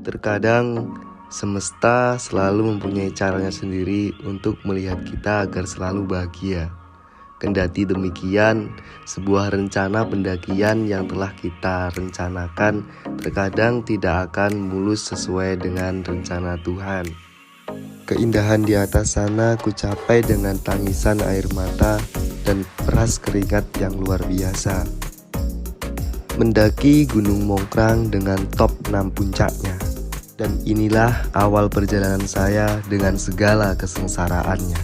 Terkadang semesta selalu mempunyai caranya sendiri untuk melihat kita agar selalu bahagia. Kendati demikian, sebuah rencana pendakian yang telah kita rencanakan terkadang tidak akan mulus sesuai dengan rencana Tuhan. Keindahan di atas sana ku capai dengan tangisan air mata dan peras keringat yang luar biasa. Mendaki Gunung Mongkrang dengan top 6 puncaknya. Dan inilah awal perjalanan saya dengan segala kesengsaraannya.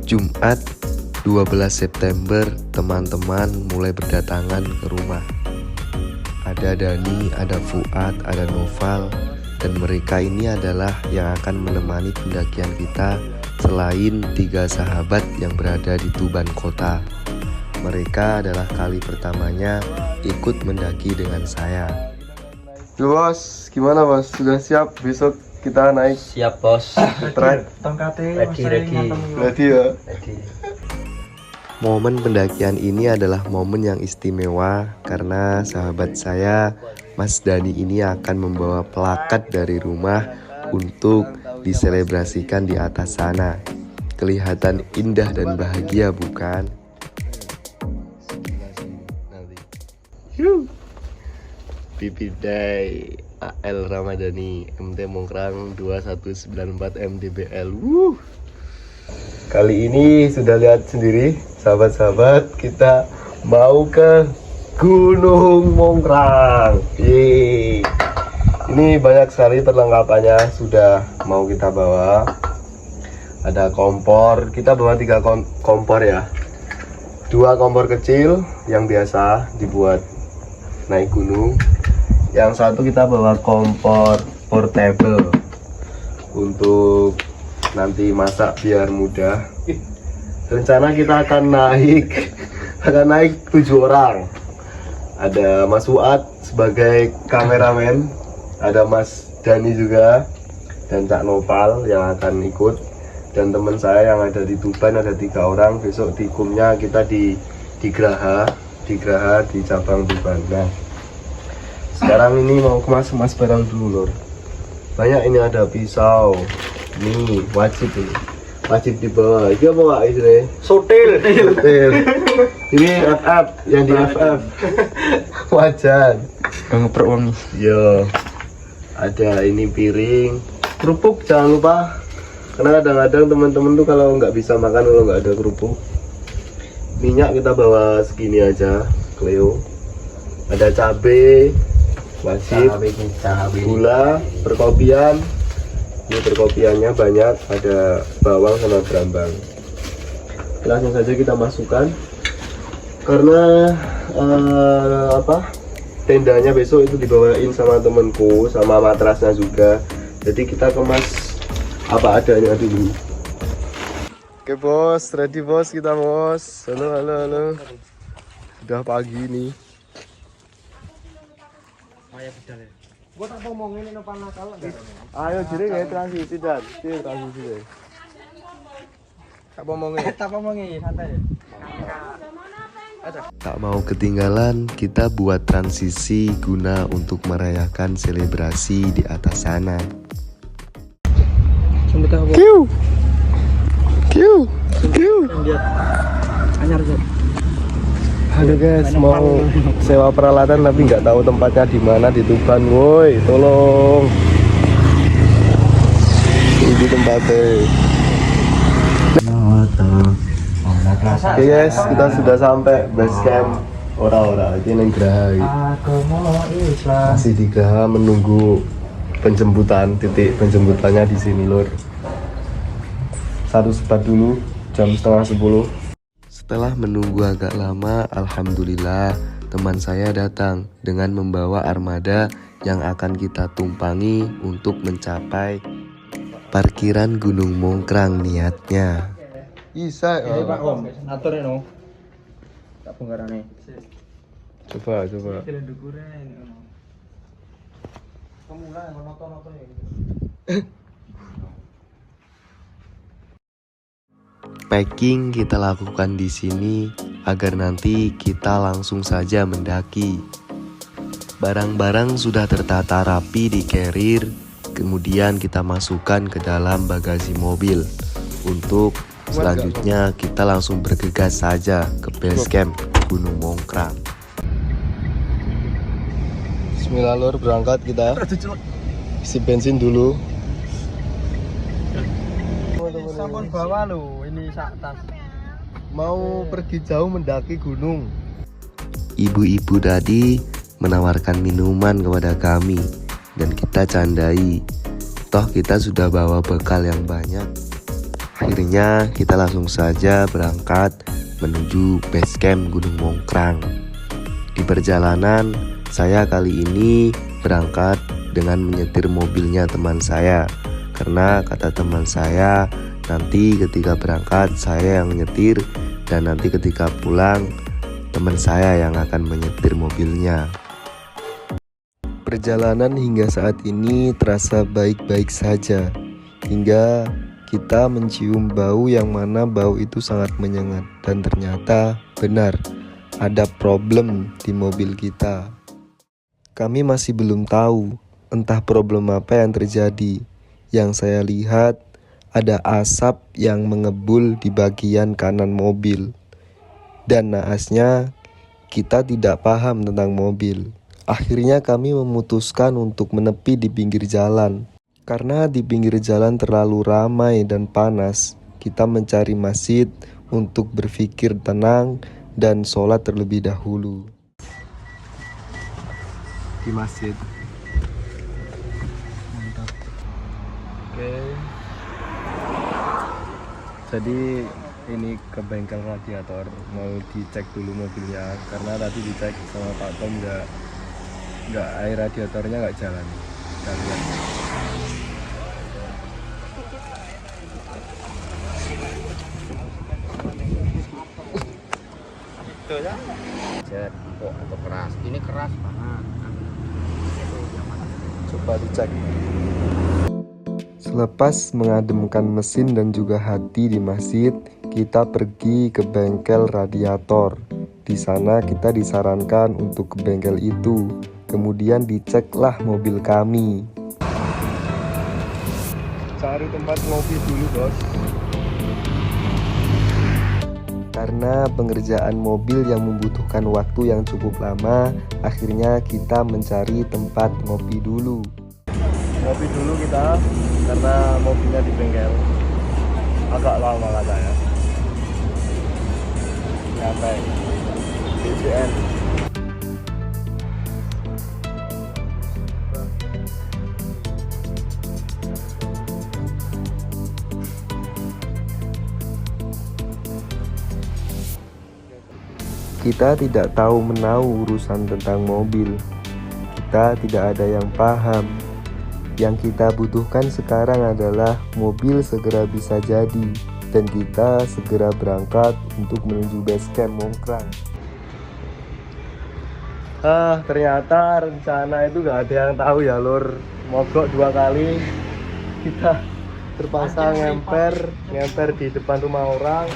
Jumat 12 September, teman-teman mulai berdatangan ke rumah. Ada Dani, ada Fuad, ada Noval, dan mereka ini adalah yang akan menemani pendakian kita selain 3 sahabat yang berada di Tuban Kota. Mereka adalah kali pertamanya ikut mendaki dengan saya. Bos, gimana bos? Sudah siap besok kita naik? Siap bos. Ready ya? Momen pendakian ini adalah momen yang istimewa karena sahabat saya, Mas Dani ini akan membawa plakat dari rumah untuk diselebrasikan di atas sana. Kelihatan indah dan bahagia bukan? Pipi Day AL Ramadhani MT Mongkrang 2194 MDBL. Kali ini sudah lihat sendiri sahabat-sahabat, kita mau ke Gunung Mongkrang. Yeay. Ini banyak sekali perlengkapannya sudah mau kita bawa. Ada kompor, kita bawa 3 kompor ya. 2 kompor kecil yang biasa dibuat naik gunung. Yang satu kita bawa kompor portable untuk nanti masak biar mudah. Rencana kita akan naik 7 orang. Ada Mas Fuad sebagai kameramen, ada Mas Dani juga, dan Cak Nopal yang akan ikut, dan teman saya yang ada di Tuban ada 3 orang. Besok tikumnya kita di Graha di cabang Tuban. Nah, sekarang ini mau kemas barang dulu lor. Banyak ini, ada pisau. Ini wajib dibawa. Ini apa Pak istilahnya? Sotil. Ini FF yang di FF. Wajan. Ngeprok wangi. Yo. Ada ini piring. Kerupuk jangan lupa. Karena kadang-kadang teman-teman tuh kalau nggak bisa makan kalau nggak ada kerupuk. Minyak kita bawa segini aja, Cleo. Ada cabai. Wajib, gula, perkopian. Ini perkopiannya banyak, ada bawang sama berambang. Langsung saja kita masukkan. Karena tendanya besok itu dibawain sama temenku, sama matrasnya juga. Jadi kita kemas apa adanya dulu. Oke bos, ready bos kita bos. Halo. Udah pagi nih. Gua tak ngomongin ini apa nakal enggak? Ayo jadi kayak transisi dan transisi deh. Tak ngomongin santai. Tak mau ketinggalan, kita buat transisi guna untuk merayakan selebrasi di atas sana. Kiu. Anyar Zat. Halo guys, mau sewa peralatan tapi nggak tahu tempatnya di mana di Tuban, woi, tolong. Ini tempatnya. Oke guys, kita sudah sampai base camp. Ora, ini neng Graha. Masih di Graha menunggu penjemputan, titik penjemputannya di sini lur. 1 sebat dulu, jam setengah 10. Setelah menunggu agak lama, alhamdulillah teman saya datang dengan membawa armada yang akan kita tumpangi untuk mencapai parkiran Gunung Mongkrang niatnya. Bisa Ini Pak Om, atur ya no. Tak bongkarane. Coba. Packing kita lakukan di sini agar nanti kita langsung saja mendaki. Barang-barang sudah tertata rapi di carrier, kemudian kita masukkan ke dalam bagasi mobil. Untuk selanjutnya kita langsung bergegas saja ke base camp Gunung Mongkrang. Bismillah lur, berangkat kita. Isi bensin dulu. Sampun bawa lo, ini sak tas. Mau pergi jauh mendaki gunung. Ibu-ibu tadi menawarkan minuman kepada kami dan kita candai. Toh kita sudah bawa bekal yang banyak. Akhirnya kita langsung saja berangkat menuju base camp Gunung Mongkrang. Di perjalanan saya kali ini berangkat dengan menyetir mobilnya teman saya. Karena kata teman saya, nanti ketika berangkat saya yang nyetir dan nanti ketika pulang teman saya yang akan menyetir mobilnya. Perjalanan hingga saat ini terasa baik-baik saja, hingga kita mencium bau yang mana bau itu sangat menyengat. Dan ternyata benar, ada problem di mobil kita. Kami masih belum tahu entah problem apa yang terjadi. Yang saya lihat ada asap yang mengebul di bagian kanan mobil. Dan naasnya kita tidak paham tentang mobil. Akhirnya kami memutuskan untuk menepi di pinggir jalan. Karena di pinggir jalan terlalu ramai dan panas, kita mencari masjid untuk berpikir tenang dan sholat terlebih dahulu. Di masjid. Mantap. Oke. Jadi ini ke bengkel radiator, mau dicek dulu mobilnya karena tadi dicek sama Pak Tom nggak air radiatornya nggak jalan. Kita lihat. Itu ya. Jet, kok atau keras? Ini keras banget. Coba dicek. Selepas mengademkan mesin dan juga hati di masjid, kita pergi ke bengkel radiator. Di sana kita disarankan untuk ke bengkel itu. Kemudian diceklah mobil kami. Cari tempat ngopi dulu, bos. Karena pengerjaan mobil yang membutuhkan waktu yang cukup lama, akhirnya kita mencari tempat ngopi dulu. Ngopi dulu kita, karena mobilnya di bengkel. Agak lama katanya. Sampai BCN. Kita tidak tahu menahu urusan tentang mobil. Kita tidak ada yang paham. Yang kita butuhkan sekarang adalah mobil segera bisa jadi dan kita segera berangkat untuk menuju base camp Mongkrang. Ternyata rencana itu gak ada yang tahu ya lur. Mogok 2 kali. Kita terpaksa ngemper di depan rumah orang.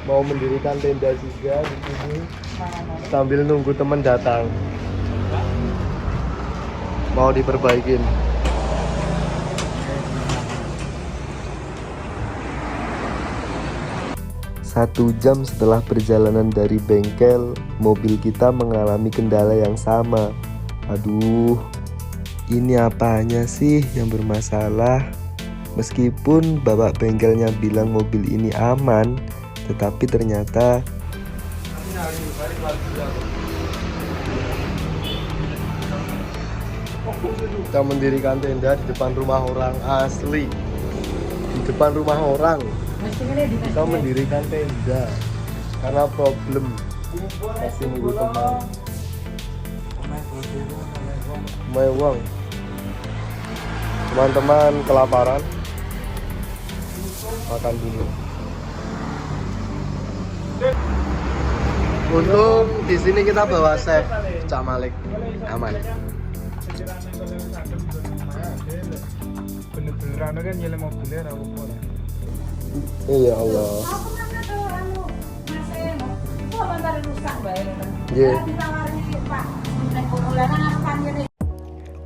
Mau mendirikan tenda juga di sini sambil nunggu teman datang. Mau diperbaikin. Satu jam setelah perjalanan dari bengkel, mobil kita mengalami kendala yang sama. Aduh, ini apanya sih yang bermasalah? Meskipun bapak bengkelnya bilang mobil ini aman, tetapi ternyata kita mendirikan tenda di depan rumah orang asli. Di depan rumah orang kita mendirikan tenda karena problem masih nunggu teman. Mewang. Teman-teman kelaparan, makan dulu. Untung di sini kita bawa chef Cak Malik, aman. Bener-bener kan nyelem mobilnya ra opo. Iya Allah. Iya.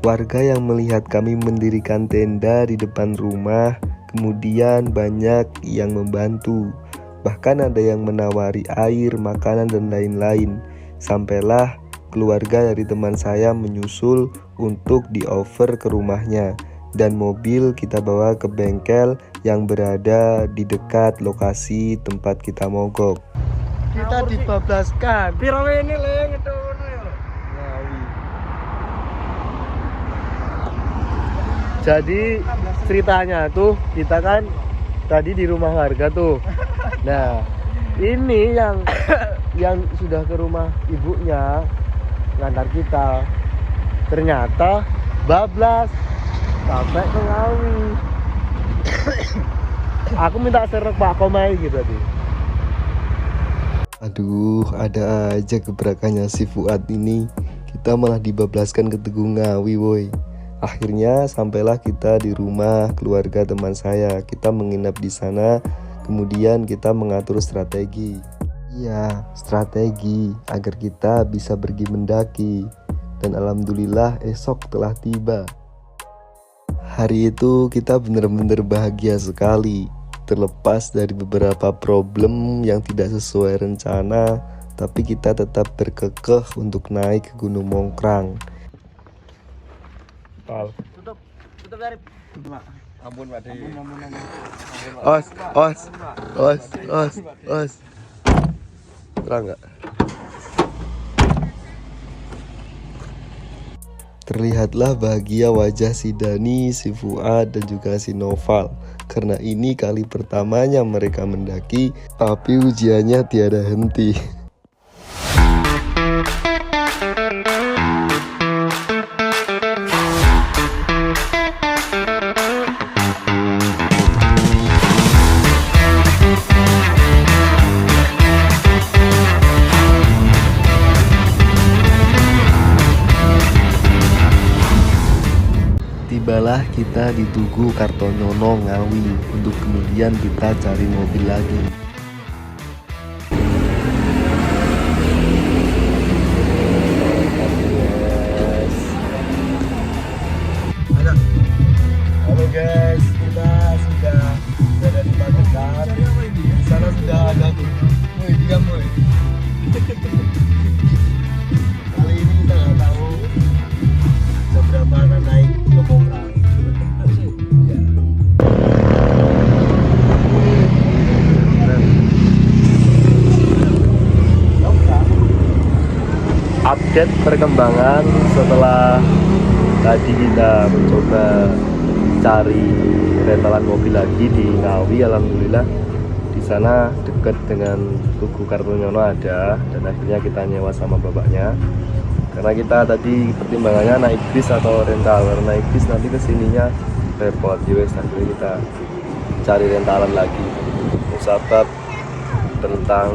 Warga yang melihat kami mendirikan tenda di depan rumah, kemudian banyak yang membantu. Bahkan ada yang menawari air, makanan, dan lain-lain. Sampailah keluarga dari teman saya menyusul untuk di-over ke rumahnya. Dan mobil kita bawa ke bengkel yang berada di dekat lokasi tempat kita mogok. Kita dibablaskan. Piro ini le ngetono ya. Jadi ceritanya tuh kita kan tadi di rumah warga tuh. Nah, ini yang sudah ke rumah ibunya ngantar kita. Ternyata bablas sampai ke Ngawi. Aku minta serek Pak Komai gitu tadi. Aduh, ada aja gebrakannya si Fuad ini. Kita malah dibablaskan ke Teguh Ngawi, woi. Akhirnya sampailah kita di rumah keluarga teman saya. Kita menginap di sana, kemudian kita mengatur strategi. Iya, strategi agar kita bisa pergi mendaki. Dan alhamdulillah esok telah tiba. Hari itu kita benar-benar bahagia sekali. Terlepas dari beberapa problem yang tidak sesuai rencana, tapi kita tetap berkekeh untuk naik ke Gunung Mongkrang. Tutup dari. Ampun Pak. Os. Terang nggak? Terlihatlah bahagia wajah si Dani, si Fuad, dan juga si Noval. Karena ini kali pertamanya mereka mendaki, tapi ujiannya tiada henti. Tibalah kita di Tugu Kartonyono Ngawi untuk kemudian kita cari mobil lagi. Halo guys, kita sudah berada di Magetan. Di sana sudah ada diam. Kali ini kita nggak tahu jam berapa akan naik ke Mongkrang. Update perkembangan setelah tadi kita mencoba cari rentalan mobil lagi di Ngawi. Alhamdulillah di sana dekat dengan Tugu Kartonyono ada, dan akhirnya kita nyewa sama bapaknya. Karena kita tadi pertimbangannya naik bis atau rental. Karena naik bis nanti kesininya repot, jadi akhirnya kita cari rentalan lagi. Musabab tentang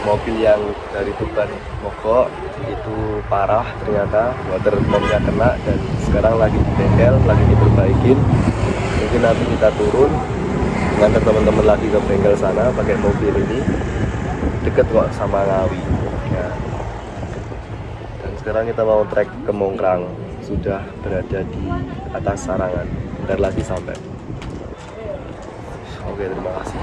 mobil yang dari Tuban mogok itu parah, ternyata water pumpnya kena dan sekarang lagi di bengkel, lagi diperbaikin. Mungkin nanti kita turun ngantar teman-teman lagi ke bengkel sana pakai mobil ini, deket kok sama Ngawi ya. Dan sekarang kita mau trek ke Mongkrang, sudah berada di atas Sarangan, bentar lagi sampai. Oke, terima kasih.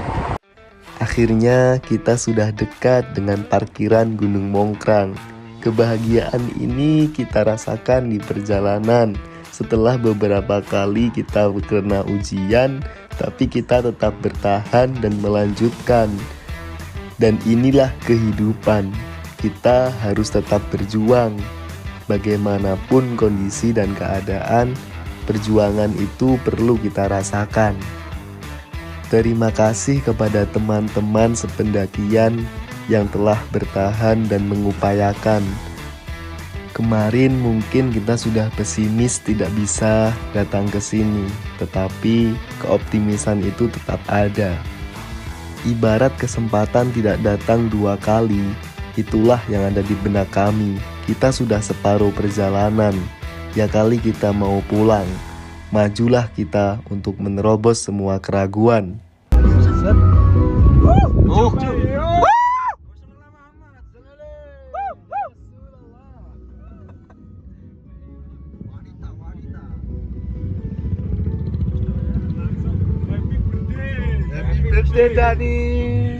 Akhirnya kita sudah dekat dengan parkiran Gunung Mongkrang. Kebahagiaan ini kita rasakan di perjalanan. Setelah beberapa kali kita kena ujian, tapi kita tetap bertahan dan melanjutkan. Dan inilah kehidupan. Kita harus tetap berjuang. Bagaimanapun kondisi dan keadaan, perjuangan itu perlu kita rasakan. Terima kasih kepada teman-teman sependakian yang telah bertahan dan mengupayakan. Kemarin mungkin kita sudah pesimis tidak bisa datang ke sini, tetapi keoptimisan itu tetap ada. Ibarat kesempatan tidak datang dua kali, itulah yang ada di benak kami. Kita sudah separuh perjalanan, ya kali kita mau pulang. Majulah kita untuk menerobos semua keraguan. birthday Dani.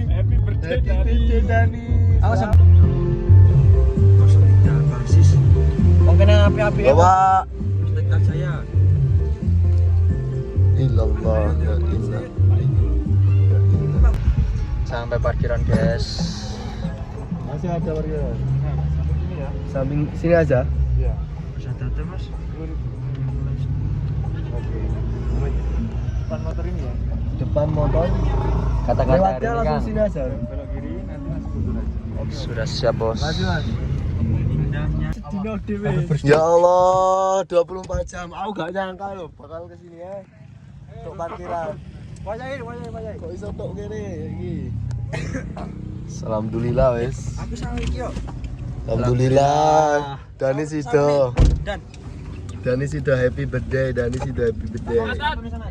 Happy birthday Dani. Awas. Mungkin yang api-api ya. Bawa. Dekat saya. Ilallah ya ilallah. Sampai parkiran, guys. Masih ada parkiran. Samping sini aja. Iya. Bisa datang, Mas. Oke. Depan motor ini ya. Depan motor. Kata-kata Lewatnya langsung sini aja. Belok kiri nanti Mas mundur aja. Sudah siap, Bos. Masih Mas. Indahnya. Dino dewe. Ya Allah, 24 jam. Aku gak nyangka loh bakal kesini ya. Untuk parkiran. Wajai. Kok iso tok kene iki. Alhamdulillah wes. Aku sama iki yo. Alhamdulillah. Dani sido. Dan Dani sido happy birthday. Dani sido happy birthday. tulisan